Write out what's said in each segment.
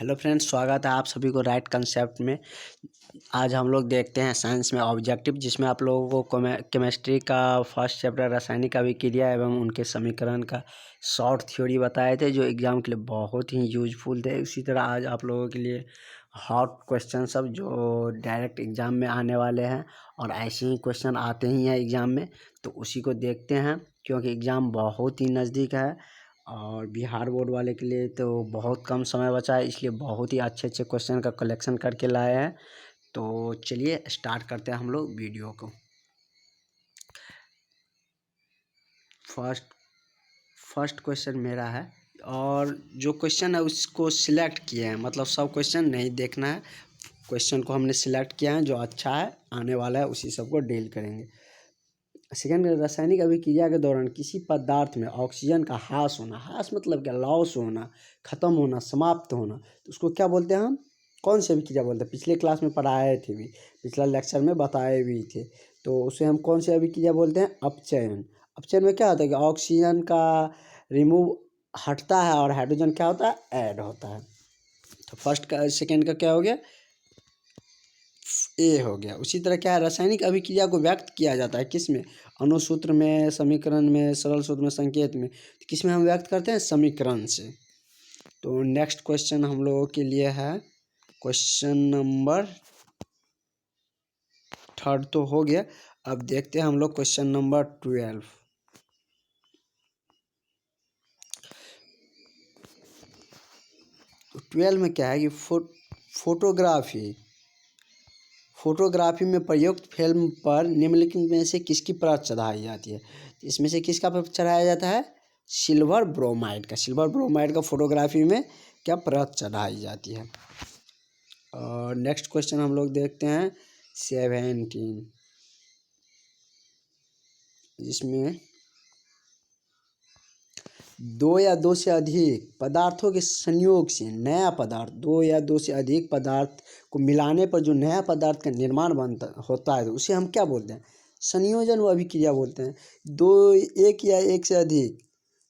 Hello friends, स्वागत है आप सभी को राइट कंसेप्ट में। आज हम लोग देखते हैं साइंस में ऑब्जेक्टिव, जिसमें आप लोगों को केमिस्ट्री का फर्स्ट चैप्टर रासायनिक अभिक्रिया एवं उनके समीकरण का शॉर्ट थ्योरी बताए थे, जो एग्ज़ाम के लिए बहुत ही यूजफुल थे। उसी तरह आज आप लोगों के लिए हॉट क्वेश्चन सब जो डायरेक्ट एग्ज़ाम में आने वाले हैं, और ऐसे ही क्वेश्चन आते ही हैं एग्ज़ाम में, तो उसी को देखते हैं। क्योंकि एग्ज़ाम बहुत ही नज़दीक है और बिहार बोर्ड वाले के लिए तो बहुत कम समय बचा है, इसलिए बहुत ही अच्छे अच्छे क्वेश्चन का कलेक्शन करके लाए हैं। तो चलिए स्टार्ट करते हैं हम लोग वीडियो को। फर्स्ट क्वेश्चन मेरा है, और जो क्वेश्चन है उसको सिलेक्ट किए हैं, मतलब सब क्वेश्चन नहीं देखना है। क्वेश्चन को हमने सिलेक्ट किया है, जो अच्छा है आने वाला है उसी सब को डील करेंगे। सेकेंड, रासायनिक अभिक्रिया के दौरान किसी पदार्थ में ऑक्सीजन का ह्रास होना, ह्रास मतलब क्या, लॉस होना, खत्म होना, समाप्त होना, तो उसको क्या बोलते हैं हम? कौन सी अभिक्रिया बोलते हैं? पिछले क्लास में पढ़ाए थे भी, पिछला लेक्चर में बताए भी थे। तो उसे हम कौन सी अभिक्रिया बोलते हैं? अपचयन। अपचयन में क्या होता है कि ऑक्सीजन का रिमूव हटता है और हाइड्रोजन क्या होता है? ऐड होता है। तो फर्स्ट का सेकेंड का क्या हो गया? ए हो गया। उसी तरह क्या है, रासायनिक अभिक्रिया को व्यक्त किया जाता है किस में? अणुसूत्र में, समीकरण में, सरल सूत्र में, संकेत में। तो किस में हम व्यक्त करते हैं? समीकरण से। तो नेक्स्ट क्वेश्चन हम लोगों के लिए है क्वेश्चन नंबर 3 तो हो गया। अब देखते हैं हम लोग क्वेश्चन नंबर 12। तो 12 में क्या है कि फोटोग्राफी में प्रयुक्त फिल्म पर निम्नलिखित में से किसकी परत चढ़ाई जाती है? इसमें से किसका परत चढ़ाया जाता है? सिल्वर ब्रोमाइड का। सिल्वर ब्रोमाइड का फोटोग्राफी में क्या परत चढ़ाई जाती है? और नेक्स्ट क्वेश्चन हम लोग देखते हैं 17, जिसमें दो या दो से अधिक पदार्थों के संयोग से नया पदार्थ, दो या दो से अधिक पदार्थ को मिलाने पर जो नया पदार्थ का निर्माण बनता होता है, तो उसे हम क्या बोलते हैं? संयोजन व अभिक्रिया बोलते हैं। एक या एक से अधिक,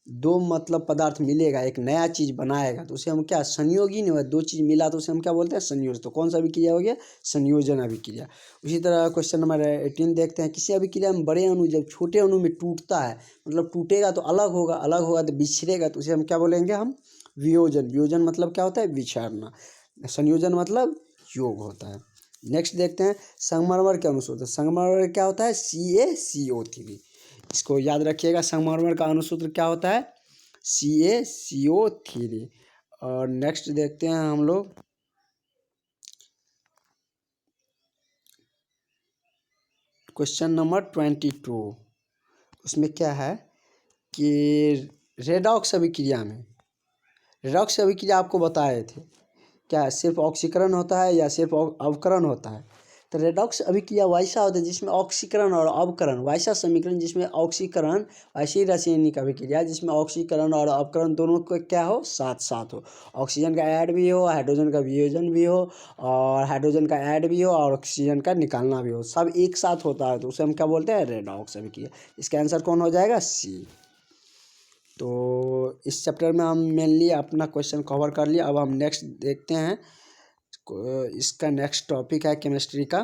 दो मतलब पदार्थ मिलेगा, एक नया चीज़ बनाएगा, तो उसे हम क्या? संयोगी नहीं हुआ, दो चीज़ मिला तो उसे हम क्या बोलते हैं? संयोजन। तो कौन सा अभिक्रिया हो गया? संयोजन अभिक्रिया। उसी तरह क्वेश्चन नंबर 18 देखते हैं, किसी अभिक्रिया में बड़े अणु जब छोटे अणु में टूटता है, मतलब टूटेगा तो अलग होगा, अलग होगा तो बिछड़ेगा, तो उसे हम क्या बोलेंगे? हम वियोजन। वियोजन मतलब क्या होता है? बिछड़ना। संयोजन मतलब योग होता है। नेक्स्ट देखते हैं संगमरमर के अणुसूत्र। संगमरमर क्या होता है? CaCO3। इसको याद रखिएगा, संगमरमर का अणुसूत्र क्या होता है? CaCO3। और नेक्स्ट देखते हैं हम लोग क्वेश्चन नंबर 22। उसमें क्या है कि रेडॉक्स अभिक्रिया आपको बताए थे, क्या सिर्फ ऑक्सीकरण होता है या सिर्फ अवकरण होता है? तो रेडॉक्स अभिक्रिया वैसा होता है जिसमें ऑक्सीकरण और अवकरण, वैसा समीकरण जिसमें ऑक्सीकरण, ऐसी रासायनिक अभिक्रिया जिसमें ऑक्सीकरण और अवकरण दोनों को क्या हो? साथ साथ हो। ऑक्सीजन का ऐड भी हो, हाइड्रोजन का वियोजन भी हो, और हाइड्रोजन का ऐड भी हो और ऑक्सीजन का निकालना भी हो, सब एक साथ होता है, तो उसे हम क्या बोलते हैं? रेडॉक्स अभिक्रिया। इसका आंसर कौन हो जाएगा? सी। तो इस चैप्टर में हम मेनली अपना क्वेश्चन कवर कर लिया। अब हम नेक्स्ट देखते हैं, इसका नेक्स्ट टॉपिक है केमिस्ट्री का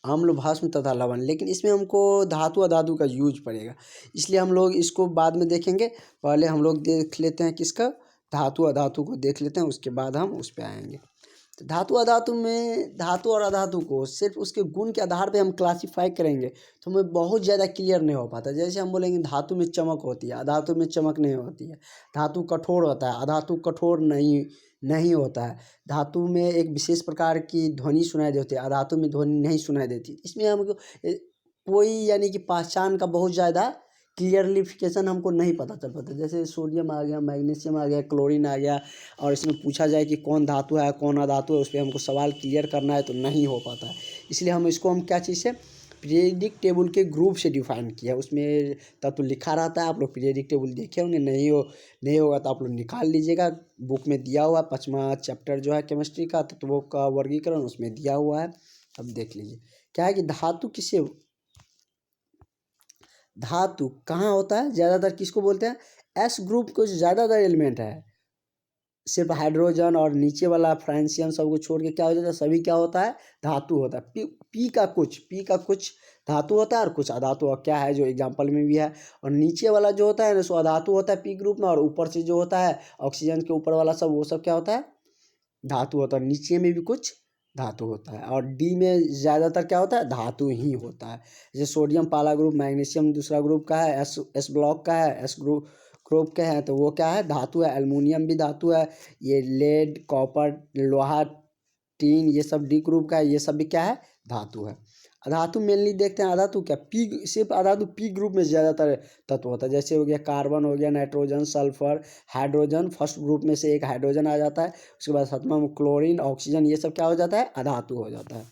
अम्ल, भस्म तथा लवण। लेकिन इसमें हमको धातु अधातु का यूज पड़ेगा, इसलिए हम लोग इसको बाद में देखेंगे। पहले हम लोग देख लेते हैं किसका? धातु अधातु को देख लेते हैं, उसके बाद हम उस पर आएंगे। तो धातु अधातु में धातु और अधातु को सिर्फ उसके गुण के आधार पे हम क्लासीफाई करेंगे तो हमें बहुत ज़्यादा क्लियर नहीं हो पाता। जैसे हम बोलेंगे धातु में चमक होती है, अधातु में चमक नहीं होती है। धातु कठोर होता है, अधातु कठोर नहीं नहीं होता है। धातु में एक विशेष प्रकार की ध्वनि सुनाई देती है, अधातु में ध्वनि नहीं सुनाई देती। इसमें हमको कोई यानी कि पहचान का बहुत ज़्यादा क्लियरलिफिकेशन हमको नहीं पता चल पाता। जैसे सोडियम आ गया, मैग्नीशियम आ गया, क्लोरीन आ गया, और इसमें पूछा जाए कि कौन धातु है कौन अधातु है, उस पर हमको सवाल क्लियर करना है तो नहीं हो पाता है। इसलिए हम इसको हम क्या चीज़ से पीरियडिक टेबल के ग्रुप से डिफाइन किया। उसमें तत्व लिखा रहता है, आप लोग पीरियडिक टेबल देखे होंगे, नहीं होगा तो आप लोग निकाल लीजिएगा। बुक में दिया हुआ 5वां चैप्टर जो है केमिस्ट्री का, तत्वों का वर्गीकरण, उसमें दिया हुआ है, अब देख लीजिए। क्या है कि धातु कहाँ होता है ज़्यादातर? किसको बोलते हैं? एस ग्रुप को ज़्यादातर एलिमेंट है, सिर्फ हाइड्रोजन और नीचे वाला फ्रांसियम सबको छोड़ के क्या हो जाता है, सभी क्या होता है, धातु होता है। पी का कुछ धातु होता है और कुछ अधातु क्या है जो एग्जाम्पल में भी है। और नीचे वाला जो होता है ना सो अधातु होता है पी ग्रुप में, और ऊपर से जो होता है ऑक्सीजन के ऊपर वाला सब वो सब क्या होता है, धातु होता है। नीचे में भी कुछ धातु होता है। और डी में ज़्यादातर क्या होता है, धातु ही होता है। जैसे सोडियम पहला ग्रुप, मैग्नीशियम दूसरा ग्रुप का है, एस ब्लॉक का है, एस ग्रुप के हैं तो वो क्या है, धातु है। एल्युमिनियम भी धातु है। ये लेड, कॉपर, लोहा, टीन ये सब डी ग्रुप का है, ये सब भी क्या है, धातु है। अधातु मेनली देखते हैं, अधातु क्या, पी, सिर्फ अधातु पी ग्रुप में ज़्यादातर तत्व होता है। जैसे हो गया कार्बन, हो गया nitrogen, sulphur, hydrogen, first group में से एक हाइड्रोजन आ जाता है। उसके बाद सातवां में क्लोरीन, ऑक्सीजन, ये सब क्या हो जाता है, अधातु हो जाता है।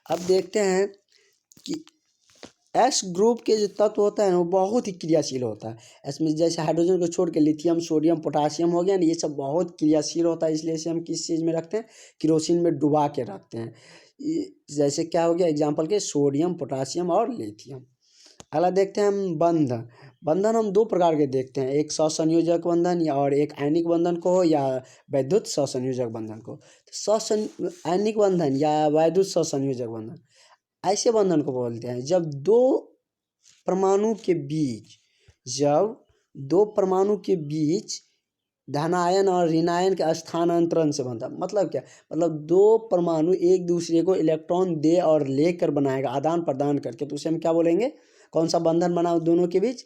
अब देखते हैं कि एस ग्रुप के जो तत्व होता है ना वो बहुत ही क्रियाशील होता है। इसमें जैसे हाइड्रोजन को छोड़ के लिथियम, सोडियम, पोटासियम हो गया ना, ये सब बहुत क्रियाशील होता है। इसलिए इसे हम किस चीज़ में रखते हैं, केरोसिन में डुबा के रखते हैं। जैसे क्या हो गया एग्जाम्पल के, सोडियम, पोटासियम और लिथियम। अगला देखते हैं हम बंधन हम दो प्रकार के देखते हैं, एक सहसंयोजक बंधन या और एक आयनिक बंधन को हो या वैद्युत सहसंयोजक बंधन को। तो आयनिक बंधन या वैद्युत सहसंयोजक बंधन ऐसे बंधन को बोलते हैं जब दो परमाणु के बीच धनायन और ऋणायन के स्थानांतरण से बनता है। मतलब क्या, मतलब दो परमाणु एक दूसरे को इलेक्ट्रॉन दे और लेकर बनाएगा, आदान प्रदान करके, तो उसे हम क्या बोलेंगे, कौन सा बंधन बना दोनों के बीच,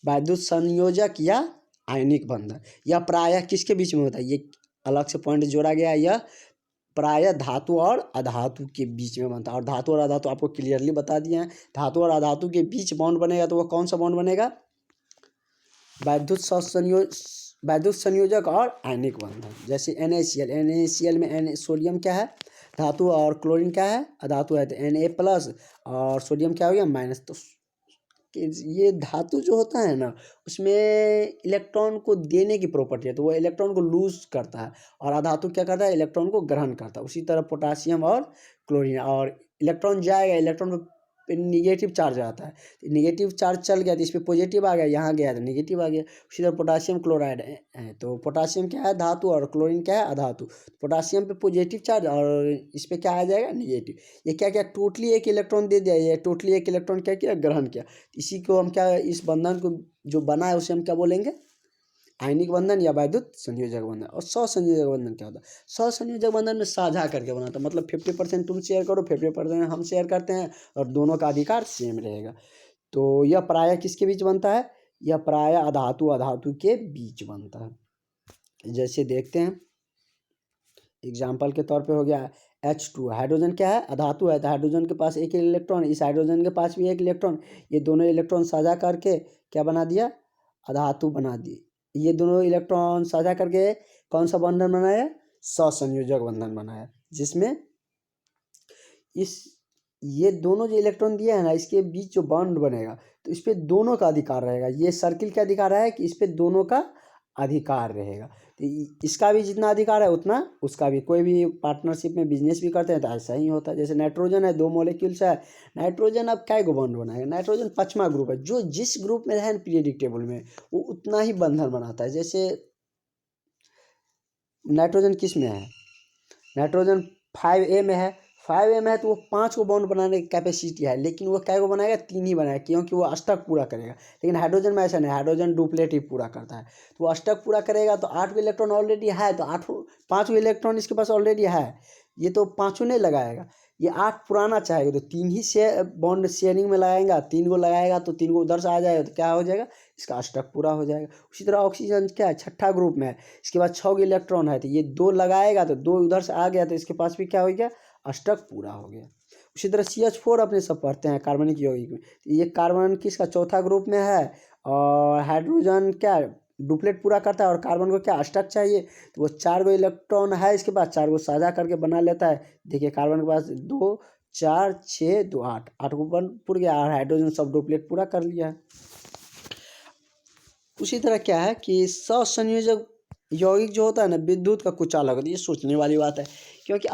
वैद्युत संयोजक या आयनिक बंधन। या प्रायः किसके बीच में होता है, ये अलग से पॉइंट जोड़ा गया है, यह प्रायः धातु और अधातु के बीच में बनता है। और धातु और अधातु आपको क्लियरली बता दिए हैं। धातु और अधातु के बीच बॉन्ड बनेगा तो वो कौन सा बॉन्ड बनेगा, वैद्युत संयोजक और आयनिक बंधन। जैसे NaCl में सोडियम क्या है, धातु, और क्लोरीन क्या है, अधातु है, तो Na+ और सोडियम क्या हो गया, माइनस। तो ये धातु जो होता है ना उसमें इलेक्ट्रॉन को देने की प्रॉपर्टी है, तो वो इलेक्ट्रॉन को लूज करता है, और अधातु क्या करता है, इलेक्ट्रॉन को ग्रहण करता है। उसी तरह पोटासियम और क्लोरीन, और इलेक्ट्रॉन जाएगा, इलेक्ट्रॉन पे निगेटिव चार्ज आता है, निगेटिव चार्ज चल गया तो इस पर पॉजिटिव आ गया, यहाँ गया तो निगेटिव आ गया। उसी तरह पोटासियम क्लोराइड है, तो पोटासियम क्या है, धातु, और क्लोरीन क्या है, अधातु। पोटासियम पे पॉजिटिव चार्ज और इस पर क्या आ जाएगा, निगेटिव। ये क्या क्या टोटली एक इलेक्ट्रॉन दे दिया, ये टोटली एक इलेक्ट्रॉन क्या किया, ग्रहण किया। इसी को हम क्या, इस बंधन को जो बना है उसे हम क्या बोलेंगे, आयनिक बंधन या वैद्युत संयोजक बंधन। और सहसंयोजक बंधन क्या होता है, सहसंयोजक बंधन में साझा करके बनाता है, मतलब 50% तुम शेयर करो, 50% हम शेयर करते हैं, और दोनों का अधिकार सेम रहेगा। तो यह प्रायः किसके बीच बनता है, यह प्रायः अधातु के बीच बनता है। जैसे देखते हैं एग्जाम्पल के तौर पे हो गया H2, हाइड्रोजन क्या है, अधातु है, तो हाइड्रोजन के पास एक इलेक्ट्रॉन, इस हाइड्रोजन के पास भी एक इलेक्ट्रॉन, ये दोनों इलेक्ट्रॉन साझा करके क्या बना दिया, अधातु बना दी। ये दोनों इलेक्ट्रॉन साझा करके कौन सा बंधन बनाया, सहसंयोजक बंधन बनाया, जिसमें ये दोनों जो इलेक्ट्रॉन दिया है ना इसके बीच जो बॉन्ड बनेगा तो इस पे दोनों का अधिकार रहेगा। ये सर्किल का अधिकार है कि इस पे दोनों का अधिकार रहेगा, तो इसका भी जितना अधिकार है उतना उसका भी। कोई भी पार्टनरशिप में बिजनेस भी करते हैं तो ऐसा ही होता है। जैसे नाइट्रोजन है, 2 मॉलिक्यूल्स है, नाइट्रोजन अब क्या को बॉन्ड बनाएगा, नाइट्रोजन 5वां ग्रुप है, जो जिस ग्रुप में है पीरियडिक टेबल में वो उतना ही बंधन बनाता है। जैसे नाइट्रोजन किस में है, नाइट्रोजन 5A में है, 5A में है तो वो 5 को बॉन्ड बनाने की कैपेसिटी है, लेकिन वो क्या को बनाएगा, 3 ही बनाएगा, क्योंकि वो अष्टक पूरा करेगा। लेकिन हाइड्रोजन में ऐसा नहीं, हाइड्रोजन डुप्लेट ही पूरा करता है, तो वो अष्टक पूरा करेगा। तो 8 इलेक्ट्रॉन ऑलरेडी है, तो 5 इलेक्ट्रॉन इसके पास ऑलरेडी है, ये तो 5 नहीं लगाएगा, ये 8 पुराना चाहेगा, तो 3 ही बॉन्ड शेयरिंग में लगाएगा, 3 को लगाएगा तो 3 को उधर से आ जाएगा, तो क्या हो जाएगा, इसका अष्टक पूरा हो जाएगा। उसी तरह ऑक्सीजन क्या है, 6ठा ग्रुप में है, इसके बाद 6 इलेक्ट्रॉन है, तो ये 2 लगाएगा तो 2 उधर से आ गया, तो इसके पास भी क्या हो गया, अष्टक पूरा हो गया। उसी तरह CH4 अपने सब पढ़ते हैं कार्बनिक यौगिक में, तो ये कार्बन किसका, चौथा ग्रुप में है, और हाइड्रोजन क्या डुप्लेट पूरा करता है, और कार्बन को क्या अष्टक चाहिए, तो वो 4 इलेक्ट्रॉन है इसके पास, 4 साझा करके बना लेता है। देखिए कार्बन के पास 2 4 6 2 8 को पूरा गया, और हाइड्रोजन सब डुप्लेट पूरा कर लिया है। उसी तरह क्या है कि सहसंयोजक यौगिक जो होता है ना विद्युत का कुछ अलग होता है। ये सोचने वाली बात है, क्योंकि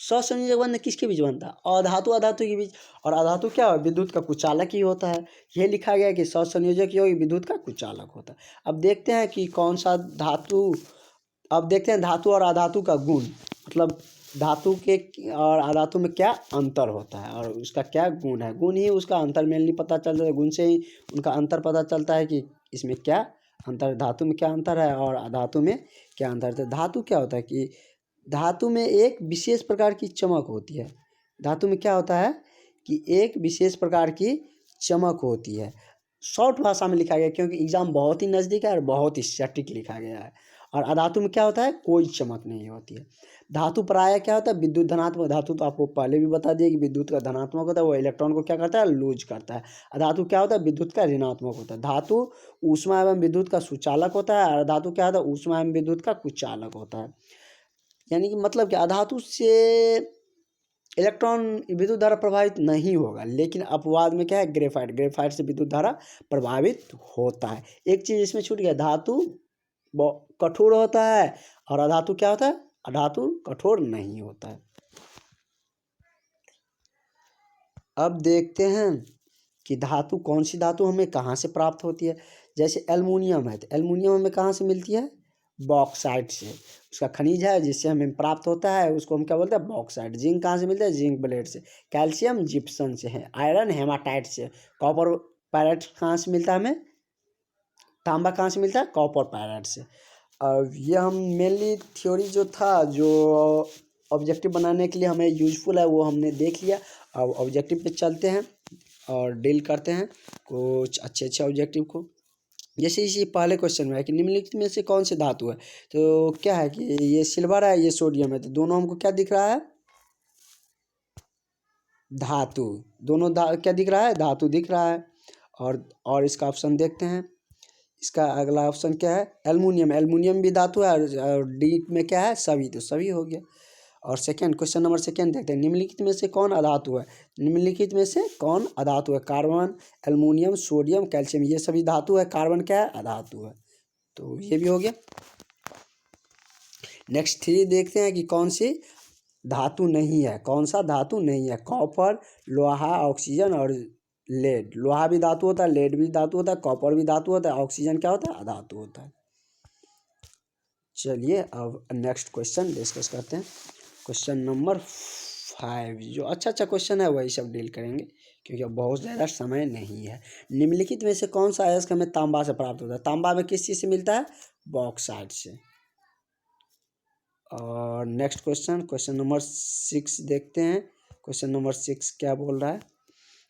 सहसंयोजक बंधन किसके बीच बनता है? अधातु अधातु के बीच। और अधातु क्या है? विद्युत का कुचालक ही होता है। ये लिखा गया कि सहसंयोजक योगी विद्युत का कुचालक होता है। अब देखते हैं कि कौन सा धातु, अब देखते हैं धातु और अधातु का गुण, मतलब धातु के और अधातु में क्या अंतर होता है और उसका क्या गुण है। गुण ही उसका अंतर मेनली पता चलता है, गुण से ही उनका अंतर पता चलता है कि इसमें क्या अंतर, धातु में क्या अंतर है और अधातु में क्या अंतर है। तो धातु क्या होता है कि धातु में एक विशेष प्रकार की चमक होती है। धातु में क्या होता है कि एक विशेष प्रकार की चमक होती है। शॉर्ट भाषा में लिखा गया क्योंकि एग्जाम बहुत ही नज़दीक है और बहुत ही सटीक लिखा गया है। और अधातु में क्या होता है? कोई चमक नहीं होती है। धातु प्रायः क्या होता है? विद्युत धनात्मक धातु, तो आपको पहले भी बता दिया कि विद्युत का धनात्मक होता है, वो इलेक्ट्रॉन को क्या करता है? लूज करता है। अधातु क्या होता है? विद्युत का ऋणात्मक होता है। धातु ऊष्मा एवं विद्युत का सुचालक होता है और धातु क्या होता है? ऊष्मा एवं विद्युत का कुचालक होता है। यानी कि मतलब कि अधातु से इलेक्ट्रॉन विद्युत धारा प्रभावित नहीं होगा, लेकिन अपवाद में क्या है? ग्रेफाइट, ग्रेफाइट से विद्युत धारा प्रभावित होता है। एक चीज़ इसमें छूट गया, धातु कठोर होता है और अधातु क्या होता है? अधातु कठोर नहीं होता है। अब देखते हैं कि धातु, कौन सी धातु हमें कहाँ से प्राप्त होती है। जैसे एल्युमिनियम है, तो एल्युमिनियम हमें कहाँ से मिलती है? बॉक्साइट से। उसका खनिज है जिससे हमें प्राप्त होता है, उसको हम क्या बोलते हैं? बॉक्साइट। जिंक कहाँ से मिलता है? जिंक ब्लेड से। कैल्शियम जिप्सम से है। आयरन हेमाटाइट से। कॉपर पायराइट कहाँ से मिलता है हमें? तांबा कहाँ से मिलता है? कॉपर पायराइट से। अब ये हम मेनली थ्योरी जो था, जो ऑब्जेक्टिव बनाने के लिए हमें यूजफुल है, वो हमने देख लिया। अब ऑब्जेक्टिव पे चलते हैं और डील करते हैं कुछ अच्छे अच्छे ऑब्जेक्टिव को। जैसे इसी पहले क्वेश्चन में है कि निम्नलिखित में से कौन से धातु है, तो क्या है कि ये सिल्वर है, ये सोडियम है, तो दोनों हमको क्या दिख रहा है? धातु। दोनों क्या दिख रहा है? धातु दिख रहा है। और इसका ऑप्शन देखते हैं। इसका अगला ऑप्शन क्या है? एल्युमिनियम। एल्युमिनियम भी धातु है और डी में क्या है? सभी, तो सभी हो गया। और सेकंड, क्वेश्चन नंबर सेकंड देखते हैं। निम्नलिखित में से कौन अधातु है? निम्नलिखित में से कौन अधातु है? कार्बन, एल्युमिनियम, सोडियम, कैल्शियम, ये सभी धातु है। कार्बन क्या है? अधातु है। तो ये भी हो गया। नेक्स्ट 3 देखते हैं कि कौन सी धातु नहीं है। कौन सा धातु नहीं है? कॉपर, लोहा, ऑक्सीजन और लेड। लोहा भी धातु होता है, लेड भी धातु होता है, कॉपर भी धातु होता है, ऑक्सीजन क्या होता है? अधातु होता है। चलिए अब नेक्स्ट क्वेश्चन डिस्कस करते हैं। क्वेश्चन नंबर 5, जो अच्छा अच्छा क्वेश्चन है वही सब डील करेंगे क्योंकि अब बहुत ज़्यादा समय नहीं है। निम्नलिखित में से कौन सा अयस्क हमें तांबा से प्राप्त होता है? तांबा में किस चीज़ से मिलता है? बॉक्साइट से। और नेक्स्ट क्वेश्चन, क्वेश्चन नंबर 6 देखते हैं। क्वेश्चन नंबर 6 क्या बोल रहा है?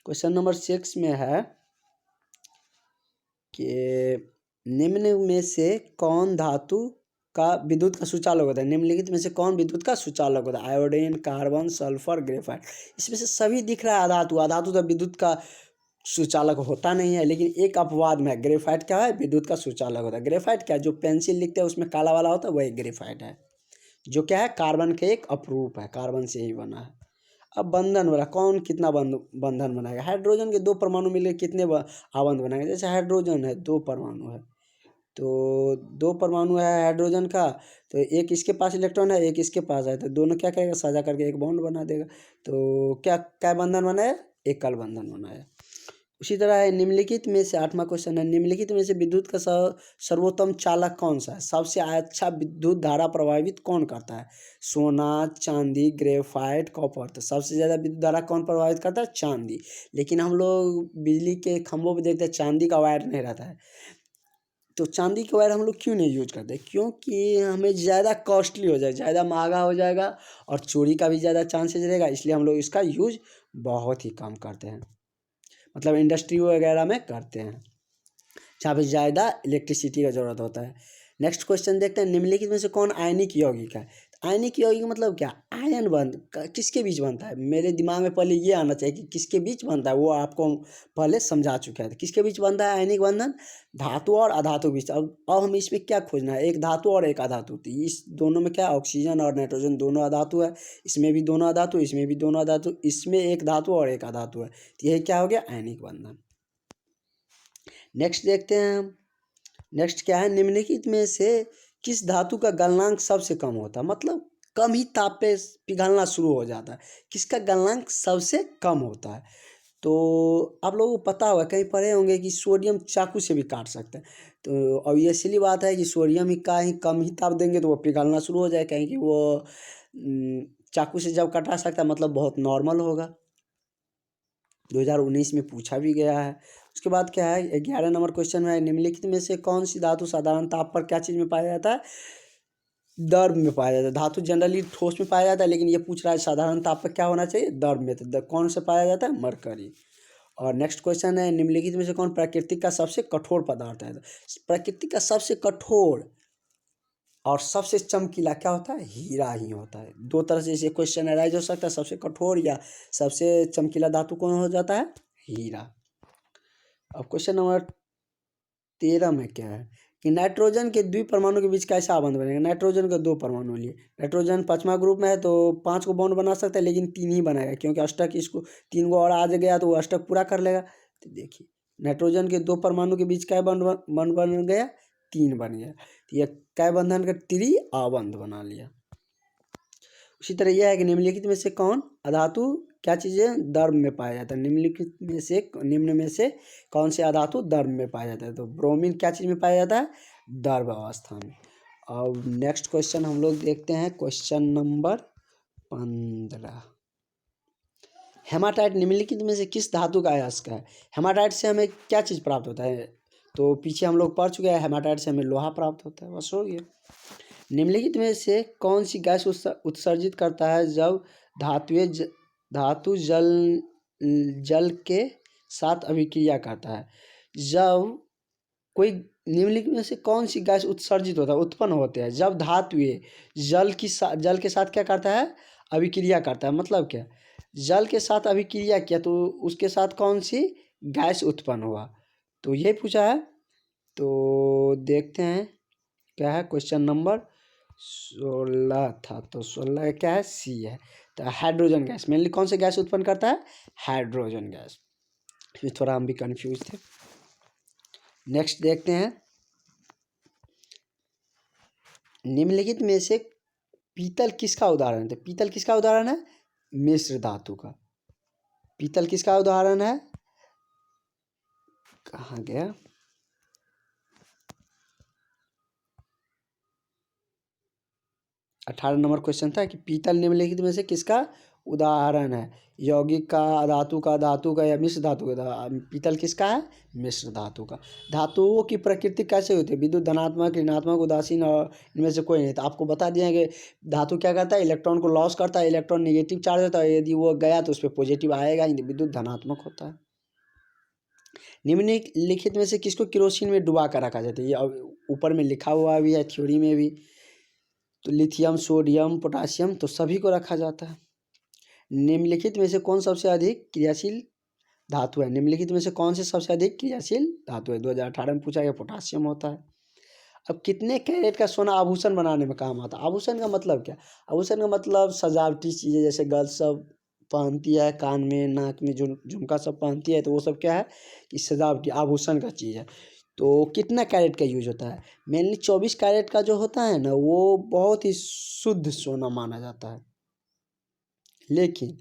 क्वेश्चन नंबर 6 में है कि निम्न में से कौन धातु का विद्युत का सुचालक होता है? निम्नलिखित में से कौन विद्युत का सुचालक होता है? Iodine, carbon, sulphur, graphite. इसमें से सभी दिख रहा है अधातु। अधातु तो विद्युत का सुचालक होता नहीं है, लेकिन एक अपवाद में है। ग्रेफाइट क्या है? विद्युत का सुचालक होता है। ग्रेफाइट क्या है? जो पेंसिल लिखते हैं उसमें काला वाला होता है, वही ग्रेफाइट है, जो क्या है? कार्बन के एक अपरूप है, कार्बन से ही बना है। अब बंधन वाला, कौन कितना बंधन बनाएगा? हाइड्रोजन के 2 परमाणु मिलकर कितने आबंध बनाएंगे? जैसे हाइड्रोजन है, 2 परमाणु है, तो 2 परमाणु है हाइड्रोजन का, तो एक इसके पास इलेक्ट्रॉन है, एक इसके पास है, तो दोनों क्या करेगा? साझा करके एक बॉन्ड बना देगा। तो क्या बंधन बनाया? एकल बंधन बनाया। उसी तरह है निम्नलिखित में से 8वां क्वेश्चन है, निम्नलिखित में से विद्युत का सर्वोत्तम चालक कौन सा है? सबसे अच्छा विद्युत धारा प्रभावित कौन करता है? सोना, चांदी, ग्रेफाइट, कॉपर। तो सबसे ज़्यादा विद्युत धारा कौन प्रभावित करता है? चांदी। लेकिन हम लोग बिजली के खंभों पर देखते हैं चांदी का वायर नहीं रहता है, तो चांदी के वायर हम लोग क्यों नहीं यूज करते? क्योंकि हमें ज़्यादा कॉस्टली हो जाएगा, ज़्यादा महंगा हो जाएगा और चोरी का भी ज़्यादा चांसेस रहेगा, इसलिए हम लोग इसका यूज बहुत ही कम करते हैं, मतलब इंडस्ट्री वगैरह में करते हैं जहाँ पे ज़्यादा इलेक्ट्रिसिटी का ज़रूरत होता है। नेक्स्ट क्वेश्चन देखते हैं। निम्नलिखित में से कौन आयनिक यौगिक है? आयनिक यौगिक मतलब क्या? आयन किसके बीच बनता है? मेरे दिमाग में पहले ये आना चाहिए कि किसके बीच बनता है, वो आपको पहले समझा चुका है। किसके बीच बनता है आयनिक बंधन? धातु और अधातु बीच। अब हम इसमें क्या खोजना है? एक धातु और एक अधातु। तो इस दोनों में क्या? ऑक्सीजन और नाइट्रोजन दोनों अधातु है। इसमें भी दोनों अधातु, इसमें भी दोनों अधातु, इसमें एक धातु और एक अधातु है, तो यही क्या हो गया? आयनिक बंधन। नेक्स्ट देखते हैं हम। नेक्स्ट क्या है? निम्नलिखित में से किस धातु का गलनांक सबसे कम होता है? मतलब कम ही ताप पे पिघलना शुरू हो जाता है। किसका गलनांक सबसे कम होता है? तो आप लोगों को पता होगा, कहीं पढ़े होंगे कि सोडियम चाकू से भी काट सकते हैं। तो और ये इसलिए बात है कि सोडियम ही का ही कम ही ताप देंगे तो वो पिघलना शुरू हो जाए, कहीं कि वो चाकू से जब कटा सकता है मतलब बहुत नॉर्मल होगा। 2019 में पूछा भी गया है। उसके बाद क्या है, 11 नंबर क्वेश्चन में, निम्नलिखित में से कौन सी धातु साधारण ताप पर क्या चीज़ में पाया जाता है? द्रव में पाया जाता है। धातु जनरली ठोस में पाया जाता है, लेकिन ये पूछ रहा है साधारण ताप पर क्या होना चाहिए? द्रव में। तो कौन से पाया जाता है? मरकरी। और नेक्स्ट क्वेश्चन है, निम्नलिखित में से कौन प्रकृति का सबसे कठोर पदार्थ है? प्रकृति का सबसे कठोर और सबसे चमकीला क्या होता है? हीरा ही होता है। दो तरह से इसे क्वेश्चन अराइज हो सकता है, सबसे कठोर या सबसे चमकीला धातु कौन हो जाता है? हीरा। अब क्वेश्चन नंबर 13 में क्या है कि नाइट्रोजन के द्विपरमाणु के बीच कैसा बॉन्ड बनेगा? नाइट्रोजन का 2 परमाणु लिए, नाइट्रोजन 5वां ग्रुप में है तो 5 को बॉन्ड बना सकता है, लेकिन 3 ही बनाएगा, क्योंकि अष्टक इसको 3 को और आ गया तो वो अष्टक पूरा कर लेगा। तो देखिए नाइट्रोजन के 2 परमाणु के बीच क्या बॉन्ड बन गया? 3 बन गया। तो यह कै बंधन का त्रिआबंध बना लिया। उसी तरह यह है कि निम्नलिखित में से कौन अधातु क्या चीज़ें द्रव में पाया जाता है? निम्न में से कौन से अधातु द्रव में पाया जाता है? तो ब्रोमीन क्या चीज़ में पाया जाता है? द्रव अवस्था में। और नेक्स्ट क्वेश्चन हम लोग देखते हैं, क्वेश्चन नंबर 15। हेमाटाइट निम्नलिखित में से किस धातु का अयस्क है? हेमाटाइट से हमें क्या चीज़ प्राप्त होता है? तो पीछे हम लोग पढ़ चुके हैं, हेमाटाइट से हमें लोहा प्राप्त होता है। बस हो गया। निम्नलिखित में से कौन सी गैस उत्सर्जित करता है जब धातु जल के साथ अभिक्रिया करता है? जब कोई निम्नलिखित में से कौन सी गैस उत्सर्जित होता है, उत्पन्न होते हैं जब धातुएं जल के साथ क्या करता है? अभिक्रिया करता है। मतलब क्या? जल के साथ अभिक्रिया किया तो उसके साथ कौन सी गैस उत्पन्न हुआ? तो ये पूछा है। तो देखते हैं क्या है, क्वेश्चन नंबर 16 था, तो 16 क्या है? सी है। तो हाइड्रोजन गैस मेनली कौन से गैस उत्पन्न करता है? Hydrogen gas. इसमें थोड़ा हम भी कंफ्यूज थे। नेक्स्ट देखते हैं, निम्नलिखित में से पीतल किसका उदाहरण है? तो पीतल किसका उदाहरण है? मिश्र धातु का। पीतल किसका उदाहरण है? कहाँ गया? अठारह नंबर क्वेश्चन था कि पीतल निम्नलिखित में से किसका उदाहरण है? यौगिक का, धातु का या मिश्र धातु का? पीतल किसका है? मिश्र धातु का। धातुओं की प्रकृति कैसे होती है? विद्युत धनात्मक, ऋणात्मक, उदासीन और इनमें से कोई नहीं। तो आपको बता दिया कि धातु क्या करता है? इलेक्ट्रॉन को लॉस करता है। इलेक्ट्रॉन नेगेटिव चार्ज होता है, यदि वो गया तो उस पर पॉजिटिव आएगा, विद्युत धनात्मक होता है। निम्नलिखित में से किसको केरोसिन में डुबा कर रखा जाता है? ये ऊपर में लिखा हुआ भी है, थ्योरी में भी। तो लिथियम, सोडियम, पोटासियम, तो सभी को रखा जाता है। निम्नलिखित में से कौन सबसे अधिक क्रियाशील धातु है? निम्नलिखित में से कौन से सबसे अधिक क्रियाशील धातु है? 2018 में पूछा गया, पोटासियम होता है। अब कितने कैरेट का सोना आभूषण बनाने में काम आता है? आभूषण का मतलब क्या? आभूषण का मतलब सजावटी चीज़ें, जैसे गर्ल्स सब पहनती है, कान में, नाक में जो झुमका सब पहनती है, तो वो सब क्या है कि सजावटी आभूषण का चीज़ है। तो कितना कैरेट का यूज होता है? मेनली 24 कैरेट का जो होता है ना, वो बहुत ही शुद्ध सोना माना जाता है, लेकिन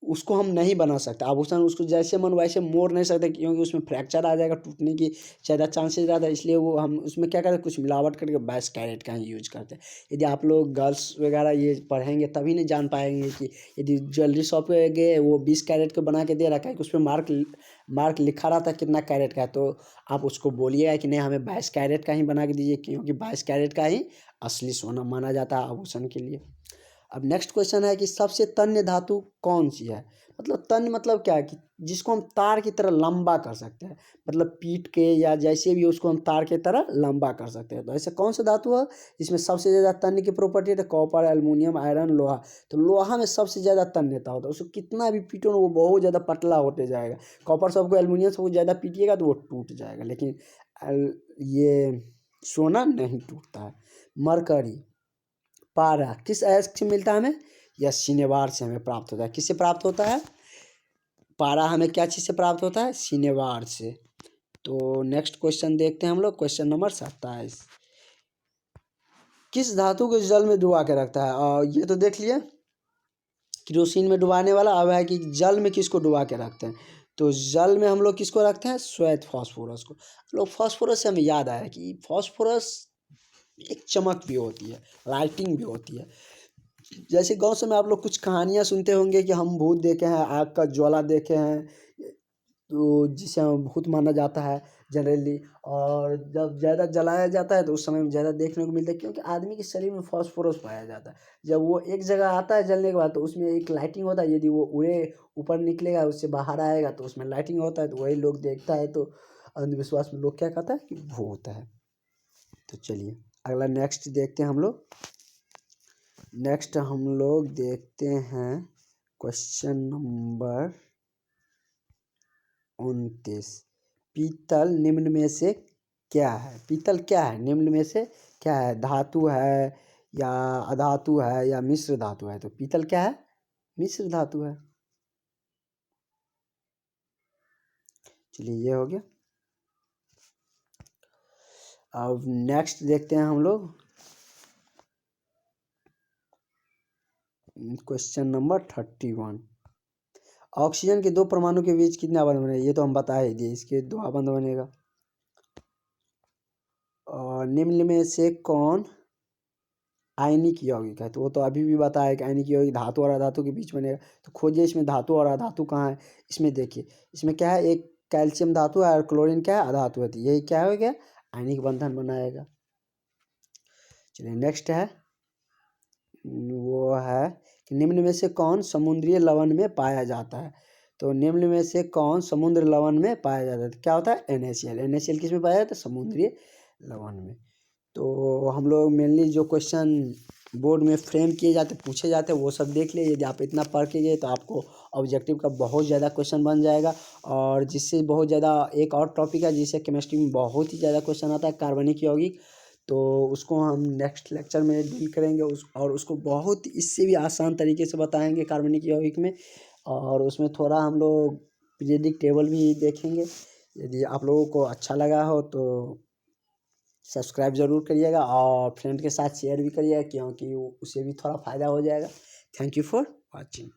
उसको हम नहीं बना सकते आभूषण। उसको जैसे मन वैसे मोड़ नहीं सकते, क्योंकि उसमें फ्रैक्चर आ जाएगा, टूटने की ज़्यादा चांसेस ज़्यादा है। इसलिए वो हम उसमें क्या करते हैं, कुछ मिलावट करके 22 कैरेट का ही यूज करते हैं। यदि आप लोग गर्ल्स वगैरह ये पढ़ेंगे तभी नहीं जान पाएंगे कि यदि ज्वेलरी शॉप पे गए, वो 20 कैरेट को बना के दे रखा है कि उस पर मार्क लिखा रहा था कितना कैरेट का है, तो आप उसको बोलिएगा कि नहीं, हमें 22 कैरेट का ही बना के दीजिए, क्योंकि 22 कैरेट का ही असली सोना माना जाता है आभूषण के लिए। अब नेक्स्ट क्वेश्चन है कि सबसे तन्य धातु कौन सी है? मतलब तन्य मतलब क्या है कि जिसको हम तार की तरह लंबा कर सकते हैं, मतलब पीट के या जैसे भी उसको हम तार की तरह लंबा कर सकते हैं। तो ऐसे कौन सा धातु है जिसमें सबसे ज़्यादा तन्य की प्रॉपर्टी है? तो कॉपर, एल्युमिनियम, आयरन, लोहा। तो लोहा में सबसे ज़्यादा तन्यता होता है, उसको कितना भी पीटो ना वो बहुत ज़्यादा पतला होते जाएगा। कॉपर सबको, एल्युमिनियम सबको ज़्यादा पीटिएगा तो वो टूट जाएगा, लेकिन ये सोना नहीं टूटता है। मरकरी, पारा किस अयस्क से मिलता है हमें? यह सिनेवार से हमें प्राप्त होता है। किससे प्राप्त होता है? पारा हमें क्या चीज़ से प्राप्त होता है? सिनेवार से। तो नेक्स्ट क्वेश्चन देखते हैं हम लोग, क्वेश्चन नंबर 27। किस धातु को जल में डुबा के रखता है? और ये तो देख लिए केरोसिन में डुबाने वाला। अब है कि जल में किसको डुबा के रखते हैं? तो जल में हम लोग किसको रखते हैं? श्वेत फास्फोरस को। लोग फास्फोरस से हमें याद आया कि फास्फोरस एक चमक भी होती है, लाइटिंग भी होती है। जैसे गांव में आप लोग कुछ कहानियां सुनते होंगे कि हम भूत देखे हैं, आग का ज्वाला देखे हैं, तो जिसे हम भूत माना जाता है जनरली। और जब ज़्यादा जलाया जाता है तो उस समय में ज़्यादा देखने को मिलता है, क्योंकि आदमी के शरीर में फास्फोरस पाया जाता है। जब वो एक जगह आता है जलने के बाद तो उसमें एक लाइटिंग होता है। यदि वो उड़े ऊपर निकलेगा, उससे बाहर आएगा तो उसमें लाइटिंग होता है, तो वही लोग देखता है। तो अंधविश्वास में लोग क्या कहता है कि भूत है। तो चलिए अगला नेक्स्ट देखते हैं हम लोग। नेक्स्ट हम लोग देखते हैं क्वेश्चन नंबर 29। पीतल निम्न में से क्या है? पीतल क्या है? निम्न में से क्या है? धातु है या अधातु है या मिश्र धातु है? तो पीतल क्या है? मिश्र धातु है। चलिए ये हो गया। अब नेक्स्ट देखते हैं हम लोग क्वेश्चन नंबर 31। ऑक्सीजन के दो परमाणु के बीच कितने आबंध बनेगा? ये तो हम बता ही दिए, इसके दो आबंध बनेगा। और निम्न में से कौन आयनिक यौगिक है? तो वो तो अभी भी बताया कि आयनिक यौगिक धातु और अधातु के बीच बनेगा। तो खोजिए इसमें धातु और अधातु कहाँ है। इसमें देखिए, इसमें क्या है, एक कैल्शियम धातु है और क्लोरीन क्या है, अधातु है। तो यही क्या हो गया, आयनिक बंधन बनाएगा। चलिए नेक्स्ट है, वो है कि निम्न में से कौन समुद्री लवण में पाया जाता है? तो निम्न में से कौन समुद्र लवण में पाया जाता है? तो क्या होता है, NaCl। NaCl किस में पाया जाता है? समुद्री लवण में। तो हम लोग मेनली जो क्वेश्चन बोर्ड में फ्रेम किए जाते, पूछे जाते हैं, वो सब देख लिए। यदि आप इतना पढ़ के गए तो आपको ऑब्जेक्टिव का बहुत ज़्यादा क्वेश्चन बन जाएगा। और जिससे बहुत ज़्यादा एक और टॉपिक है जिससे केमिस्ट्री में बहुत ही ज़्यादा क्वेश्चन आता है, कार्बनिक यौगिक। तो उसको हम नेक्स्ट लेक्चर में डील करेंगे और उसको बहुत इससे भी आसान तरीके से बताएंगे कार्बनिक यौगिक में। और उसमें थोड़ा हम लोग पीरियोडिक टेबल भी देखेंगे। यदि आप लोगों को अच्छा लगा हो तो सब्सक्राइब ज़रूर करिएगा और फ्रेंड के साथ शेयर भी करिएगा, क्योंकि उसे भी थोड़ा फ़ायदा हो जाएगा। Thank you for watching.